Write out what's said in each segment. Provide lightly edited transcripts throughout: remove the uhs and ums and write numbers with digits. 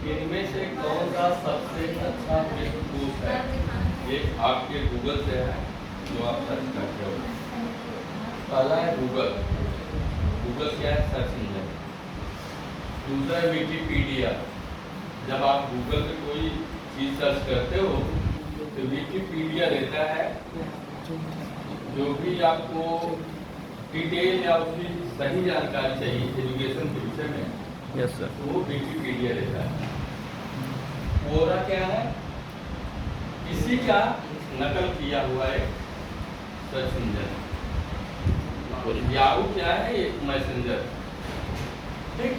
इनमें से कौन सा सबसे अच्छा विश्वकोश है? ये आपके गूगल से है जो आप सर्च करते हो। पहला है गूगल। गूगल क्या है? Search engine. दूसरा है विकिपीडिया। जब आप गूगल पे कोई चीज सर्च करते हो तो विकिपीडिया रहता है जो भी आपको डिटेल या उसकी सही जानकारी चाहिए एजुकेशन के विषय में। Yes sir. तो वो विकिपीडिया रहता है। कोरा क्या है? इसी का नकल किया हुआ एक सर्च इंजन। याहू क्या है? एक मैसेंजर। ठीक।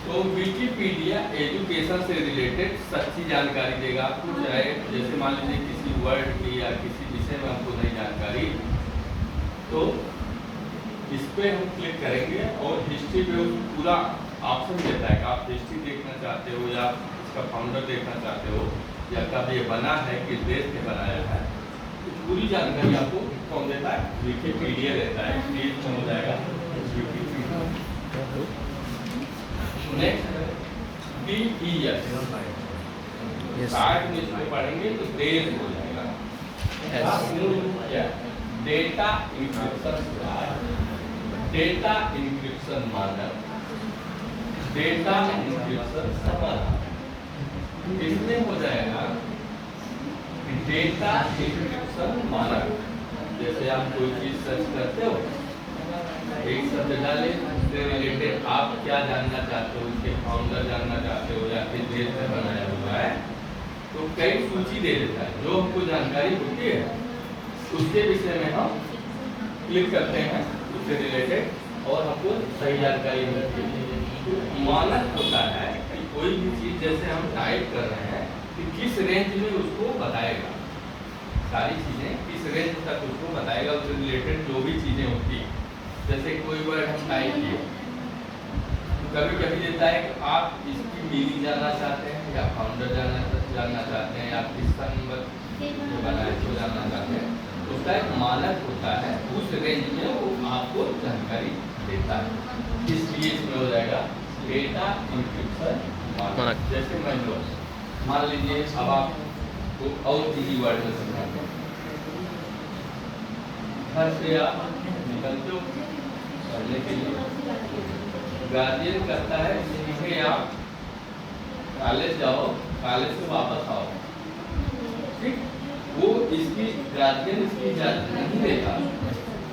तो विकिपीडिया एजुकेशन से रिलेटेड सच्ची जानकारी देगा आपको। चाहे जैसे मान लीजिए किसी वर्ड की या किसी विषय में हमको नहीं जानकारी, तो इस पे हम क्लिक करेंगे और हिस्ट्री पे पूरा ऑप्शन देता है कि आप हिस्ट्री देखना चाहते हो या इसका फाउंडर देखना चाहते हो या कब ये बना है, किस देश में बनाया है, तो पूरी जानकारी आपको कौन देता है? विकिपीडिया देता है। पेज में हो जाएगा विकिपीडिया। Next DES। में इसको पढ़ेंगे तो देश हो जाएगा। Data encryption. डेटा इंक्रिप्शन मानक। डेटा इंक्रिप्शन समाधान। इसमें हो जाएगा डेटा इंक्रिप्शन मानक। जैसे आप कोई चीज सर्च करते हो, एक शब्द डाले, उससे रिलेटेड आप क्या जानना चाहते हो, उसके फाउंडर जानना चाहते हो या किस देश में बनाया हुआ है, तो कई सूची दे देता है। जो हमको जानकारी होती है उसके विषय में हम क्लिक करते हैं उससे रिलेटेड और हमको सही जानकारी मिलती है। तो मानक होता है कि कोई भी चीज जैसे हम टाइप कर रहे हैं कि किस रेंज में उसको बताएगा, सारी चीजें किस रेंज तक उसको बताएगा, उससे रिलेटेड जो भी चीजें होती है। जैसे कोई वर्ड हम टाइप किए, कभी कभी देता है कि आप इसकी मीनिंग जानना चाहते हैं या फाउंडर जानना चाहते हैं या किस नंबर जो बनाए तो जानना चाहते हैं, उसका एक मानक होता है। उस रेंज में वो आपको जानकारी देता है। इसलिए इसमें हो जाएगा डेटा इंक्रिप्शन मानक। जैसे मान लीजिए अब आपको और इजी वर्ड में समझाते हैं। घर से आप निकलते हो पढ़ने के लिए, गार्जियन कहता है सीधे आप कॉलेज जाओ, कॉलेज से वापस आओ। ठीक। वो इसकी गार्जियन इसकी इजाजत नहीं देता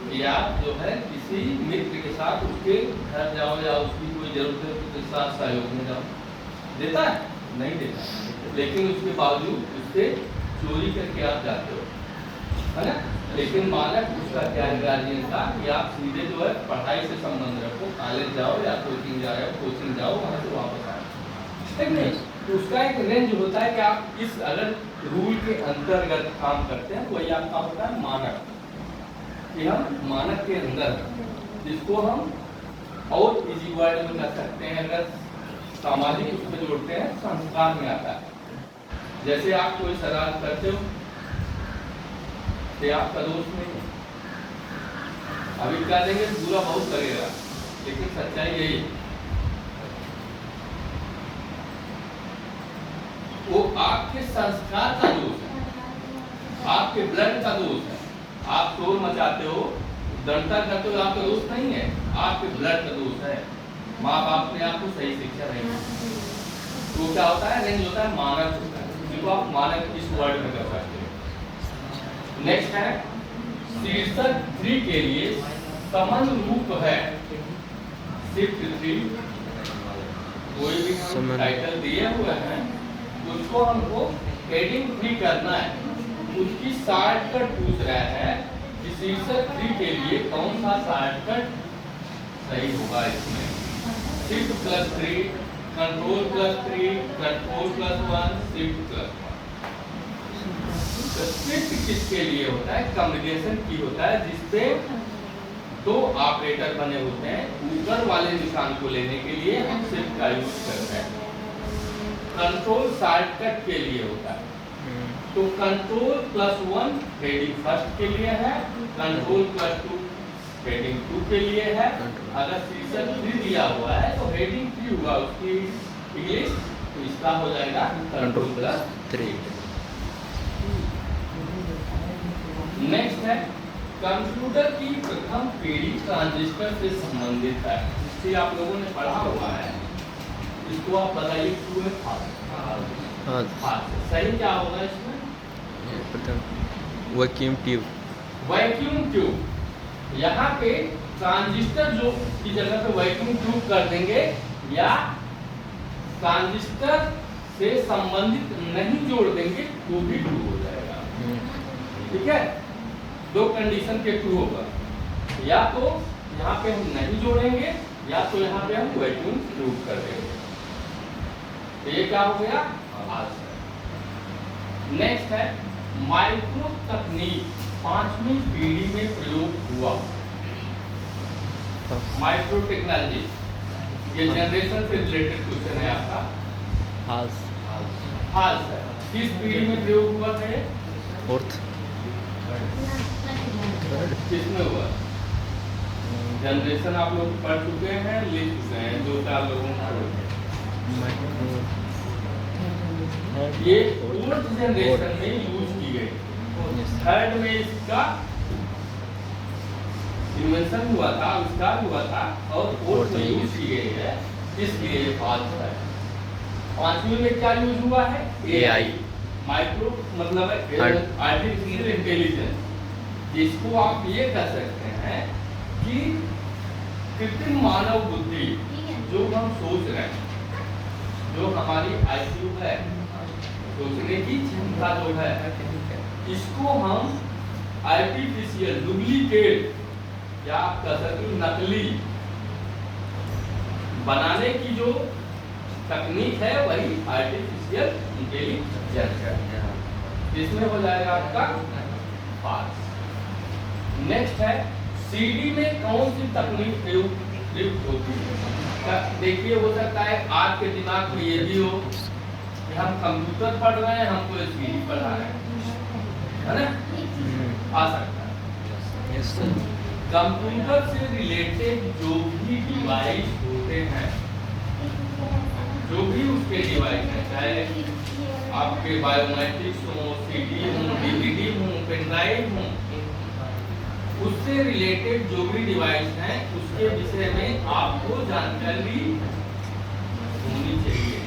कि आप जो है किसी मित्र के साथ उसके घर जाओ या उसकी कोई जरूरत है उसके साथ सहयोग में जाओ। देता है? नहीं देता। लेकिन उसके बावजूद उससे चोरी करके आप जाते हो, है ना? लेकिन मानक उसका क्या है गार्जियन का कि आप सीधे जो है पढ़ाई से संबंध रखो, कॉलेज जाओ या कोचिंग जाओ, कोचिंग जाओ, वहाँ से वापस आओ। ठीक नहीं? तो उसका एक रेंज होता है कि आप इस अगर रूल के अंतर्गत काम करते हैं, वही आपका होता है मानक। कि हम मानक के अंदर, जिसको हम और इजी वर्ड में कर सकते हैं, अगर सामाजिक उसमें जोड़ते हैं, संस्कार में आता है। जैसे आप कोई शरारत करते हो तो आपका दोस्त नहीं है। अभी क्या देंगे, बुरा बहुत लगेगा, लेकिन सच्चाई यही है। वो आपके संस्कार का दोष है, आपके ब्लड का दोष है। आप शोर मचाते हो, दंडता करते हो, आपका दोष नहीं है, आपके ब्लड का दोष है। माँ बाप ने आपको सही शिक्षा नहीं दी। तो क्या होता है? रेंज होता है मानक होता है, जिसको आप मानक इस वर्ड में कर सकते हो। नेक्स्ट है शीर्षक 3 के लिए समन रूप है शिफ्ट 3। कोई भी हम टाइटल दिए हुए हैं उसको हमको हेडिंग 3 करना है। उसकी शॉर्टकट पूछ रहा है कि शीर्षक 3 के लिए कौन सा शॉर्टकट सही होगा। इसमें shift +3, control +3, control +1, shift +1। Shift किसके लिए होता है? कम्युनिकेशन की होता है, जिसपे 2 ऑपरेटर बने होते हैं। ऊपर वाले निशान को लेने के लिए हम शिफ्ट का यूज करते हैं। कंट्रोल शॉर्टकट के लिए होता है। तो कंट्रोल +1 हेडिंग फर्स्ट के लिए है, कंट्रोल +2 हेडिंग 2 के लिए है। अगर शीर्षक 3 दिया हुआ है तो हेडिंग 3 होगा, उसकी इंग्लिश, तो इसका हो जाएगा Ctrl+3। नेक्स्ट है कंप्यूटर की प्रथम पीढ़ी ट्रांजिस्टर से संबंधित है, जिससे आप लोगों ने पढ़ा हुआ है। इसको आप बताइए, ट्रू है false? सही क्या होगा इसमें? Vacuum tube. वैक्यूम ट्यूब, यहाँ पे ट्रांजिस्टर जो की जगह पे वैक्यूम ट्यूब कर देंगे, या ट्रांजिस्टर से संबंधित नहीं जोड़ देंगे तो भी ट्रू हो जाएगा। ठीक है, दो कंडीशन के ट्रू होगा, या तो यहाँ पे हम नहीं जोड़ेंगे या तो यहाँ पे हम वैक्यूम ट्यूब कर देंगे। तो ये क्या हो गया? नेक्स्ट है माइक्रो तकनीक 5वीं पीढ़ी में प्रयोग हुआ। माइक्रो टेक्नोलॉजी, ये जनरेशन से रिलेटेड क्वेश्चन है आपका। हाल है, किस पीढ़ी में प्रयोग हुआ था? ये फोर्थ। किसमें हुआ? जनरेशन आप लोग पढ़ चुके हैं, लिख चुके हैं, 2-4 लोगों को। ये फोर्थ जनरेशन में यूज की गई। थर्ड में इसका इन्वेंशन हुआ था, आविष्कार हुआ था, और फोर्थ में यूज की गई है, इसलिए ये फाल्स है। 5वीं में क्या यूज हुआ है? AI, माइक्रो मतलब है आर्टिफिशियल इंटेलिजेंस, जिसको आप ये कह सकते हैं कि कृत्रिम मानव बुद्धि, जो हम सोच रहे हैं, जो हमारी IQ है, सोचने की क्षमता जो है, इसको हम आर्टिफिशियल, डुप्लीकेट, या आप कह सकते हो नकली बनाने की जो तकनीक है, वही आर्टिफिशियल इंटेलिजेंस है। इसमें हो जाएगा आपका पास। नेक्स्ट है CD में कौन सी तकनीक प्रयुक्त होती है? देखिए, हो सकता है आज के दिमाग में ये भी हो कि हम कंप्यूटर पढ़ रहे हैं, हमको CD पढ़ा रहे हैं, है ना? आ सकता है। Yes sir. कंप्यूटर से रिलेटेड जो भी डिवाइस होते हैं, जो भी उसके डिवाइस हैं, चाहे आपके बायोमेट्रिक्स हो, CD हो, DVD हो, पेन ड्राइव हो, उससे रिलेटेड जो भी डिवाइस हैं, उसके विषय में आपको जानकारी होनी चाहिए,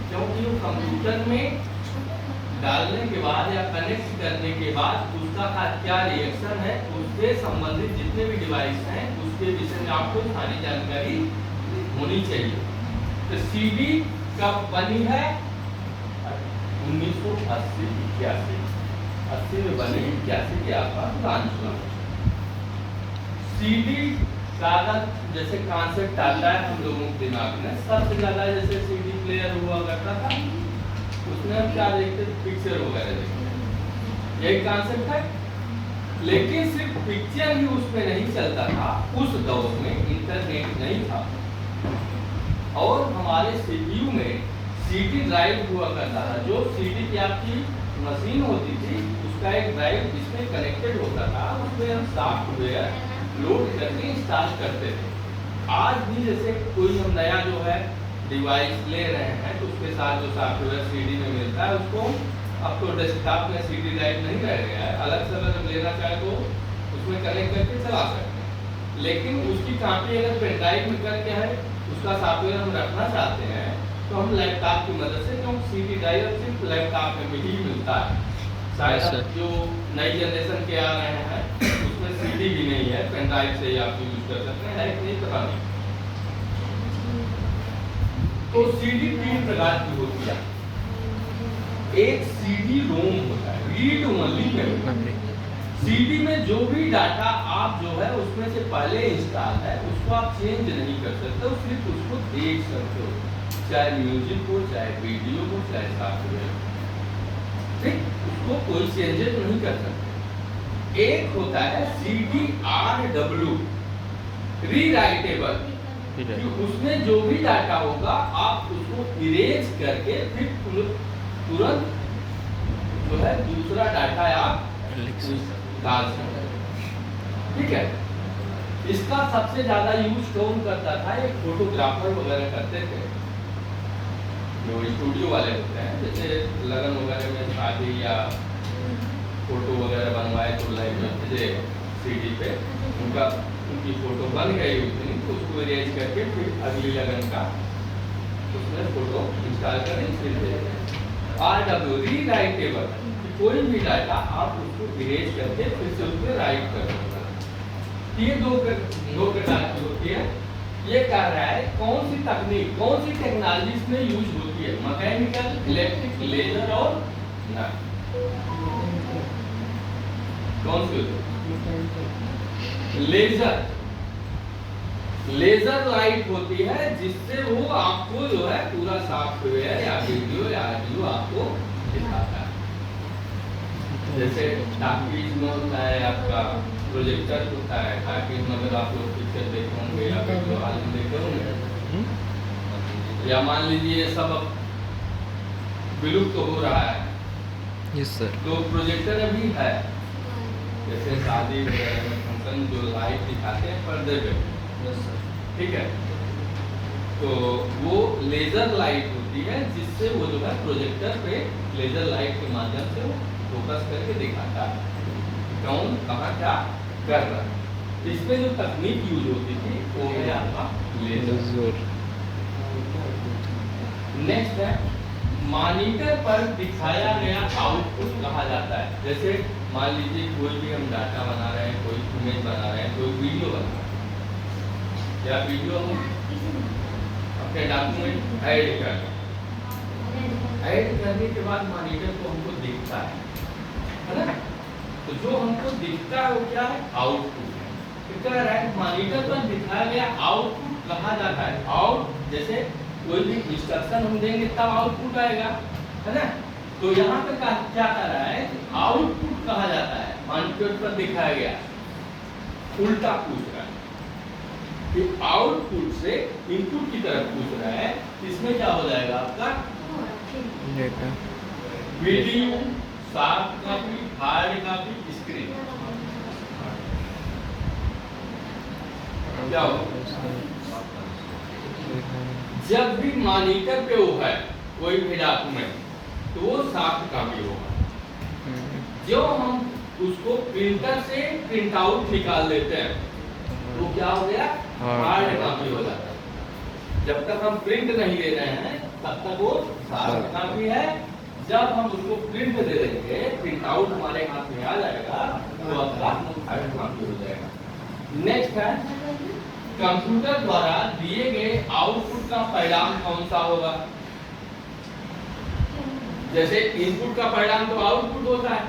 क्योंकि वो कंप्यूटर में डालने के बाद या कनेक्ट करने के बाद उसका क्या रिएक्शन है, उससे संबंधित जितने भी डिवाइस हैं, उसके विषय में आपको सारी जानकारी होनी चाहिए। तो CD कब बनी है? 1980-81, 80 में बनी, 81 के आसपास लॉन्च हुआ। CD कागज जैसे कॉन्सेप्ट आता है हम लोगों के दिमाग में, सबसे ज्यादा जैसे CD प्लेयर हुआ करता था, उसमें हम क्या देखते थे? पिक्चर वगैरह देखते, यही कॉन्सेप्ट है। लेकिन सिर्फ पिक्चर ही उसमें नहीं चलता था, उस दौर में इंटरनेट नहीं था, और हमारे CPU में CD ड्राइव हुआ करता था। जो CD की आपकी मशीन होती थी, उसका एक ड्राइव जिसमें कनेक्टेड होता था, उसमें हम सॉफ्टवेयर लोड करके इंस्टॉल करते थे। आज भी जैसे कोई हम नया जो है डिवाइस ले रहे हैं, तो उसके साथ जो सॉफ्टवेयर CD में मिलता है, उसको अब तो डेस्कटॉप में CD ड्राइव नहीं रह गया है, अलग से अगर लेना चाहे तो उसमें कनेक्ट करके चला सकते हैं। लेकिन उसकी कॉपी अगर पेन ड्राइव में करके है, उसका सॉफ्टवेयर हम रखना चाहते हैं, तो हम लैपटॉप की मदद से, क्योंकि CD ड्राइव सिर्फ लैपटॉप में ही मिलता है। शायद जो नई जनरेशन के आ रहे हैं, उसमें CD भी नहीं है, पेन ड्राइव से ही आप यूज कर सकते हैं, है कि नहीं पता नहीं। तो CD 3 प्रकार की होती है। एक CD-ROM होता है, रीड ओनली मेमोरी। CD में जो भी डाटा आप जो है उसमें से पहले इंस्टॉल है, उसको आप चेंज नहीं कर सकते हो, सिर्फ उसको देख सकते हो, चाहे म्यूजिक हो, चाहे वीडियो हो, चाहे सॉफ्टवेयर, ठीक, उसको कोई चेंजेस नहीं कर सकते। एक होता है CD-RW, रीराइटेबल, कि उसमें जो भी डाटा होगा आप उसको इरेज करके फिर तुरंत जो है दूसरा डाटा आप डाल सकते, ठीक है। इसका सबसे ज्यादा यूज कौन करता था? एक फोटोग्राफर वगैरह करते थे, जो स्टूडियो वाले होते हैं, जैसे लगन वगैरह में शादी या फोटो वगैरह बनवाए तो लाइव में भेजे CD पे, उनकी फोटो बन गई उतनी, तो उसको इरेज करके फिर अगली लगन का उसमें फोटो इंस्टॉल करें फिर भेजें। RW रीराइटेबल, कोई भी डाटा आप उसको इरेज करके फिर से उसमें राइट कर सकते हैं। ये दो प्रकार की होती है। ये कह रहा है कौन सी तकनीक, कौन सी टेक्नोलॉजी इसमें यूज होती है, मैकेनिकल, इलेक्ट्रिक, लेजर और ना कौन सी होती है? लेजर लाइट होती है, जिससे वो आपको जो है पूरा सॉफ्टवेयर या वीडियो या ऑडियो आपको दिखाता है। जैसे टाकीज में होता है आपका प्रोजेक्टर होता है, टाकीज में अगर आप लोग पिक्चर देखे होंगे या वीडियो हाल में देखे होंगे, या मान लीजिए सब विलुप्त तो हो रहा है, यस सर, तो प्रोजेक्टर अभी है, जैसे शादी वगैरह में फंक्शन जो लाइट दिखाते हैं पर्दे पे, ठीक है, तो वो लेजर लाइट होती है, जिससे वो जो है प्रोजेक्टर पे लेजर लाइट के माध्यम से वो फोकस करके दिखाता है कौन कहाँ क्या कर रहा है। इसमें जो तकनीक यूज होती थी वो है आपका लेजर। नेक्स्ट है मॉनिटर पर दिखाया गया आउटपुट कहा जाता है। जैसे मान लीजिए कोई भी हम डाटा बना रहे हैं, कोई इमेज बना रहे हैं, कोई वीडियो बना रहे हैं, या वीडियो हम अपने डॉक्यूमेंट ऐड कर रहे हैं, ऐड करने के बाद मॉनिटर को हमको दिखता है ना, तो जो हमको दिखता है वो क्या है? आउटपुट है। तो कह रहा है मॉनिटर पर दिखाया गया आउटपुट कहा जाता है। आउट जैसे कोई भी इंस्ट्रक्शन हम देंगे तब आउटपुट आएगा, है ना, तो यहाँ पे क्या कर रहा है? आउटपुट कहा जाता है, मॉनिटर पर दिखाया गया। उल्टा पूछ रहा है कि आउटपुट से इनपुट की तरफ पूछ रहा है, इसमें क्या हो जाएगा आपका data, video, soft copy, hard copy, screen, क्या होगा? जब भी मॉनिटर पे वो है कोई भी डॉक्यूमेंट, तो वो सॉफ्ट कॉपी होगा। जो हम उसको प्रिंटर से प्रिंट आउट निकाल लेते हैं तो क्या हो गया? हार्ड कॉपी हो जाता है। जब तक हम प्रिंट नहीं ले रहे हैं तब तक वो सॉफ्ट कॉपी है। जब हम उसको प्रिंट दे देंगे, प्रिंट आउट हमारे हाथ में आ जाएगा, तो आपका हार्ड कॉपी हो जाएगा। नेक्स्ट है कंप्यूटर द्वारा दिए गए आउटपुट का परिणाम कौन सा होगा? जैसे इनपुट का परिणाम तो आउटपुट होता है,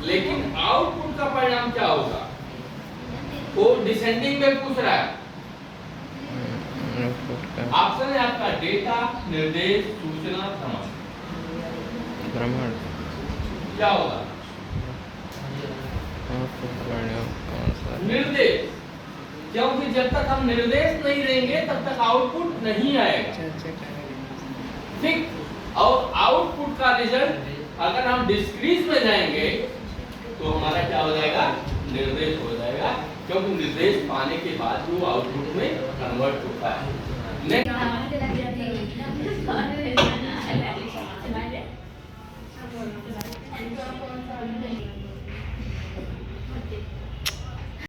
लेकिन आउटपुट का परिणाम क्या होगा? वो डिसेंडिंग में पूछ रहा है। ऑप्शन है आपका डेटा, निर्देश, सूचना, भ्रमण। क्या होगा? निर्देश, क्योंकि जब तक हम निर्देश नहीं देंगे तब तक आउटपुट नहीं आएगा, ठीक। और आउटपुट का रिजल्ट अगर हम डिस्क्रीज में जाएंगे तो हमारा क्या हो जाएगा? निर्देश हो जाएगा, क्योंकि निर्देश पाने के बाद वो आउटपुट में कन्वर्ट होता है। नेक्स्ट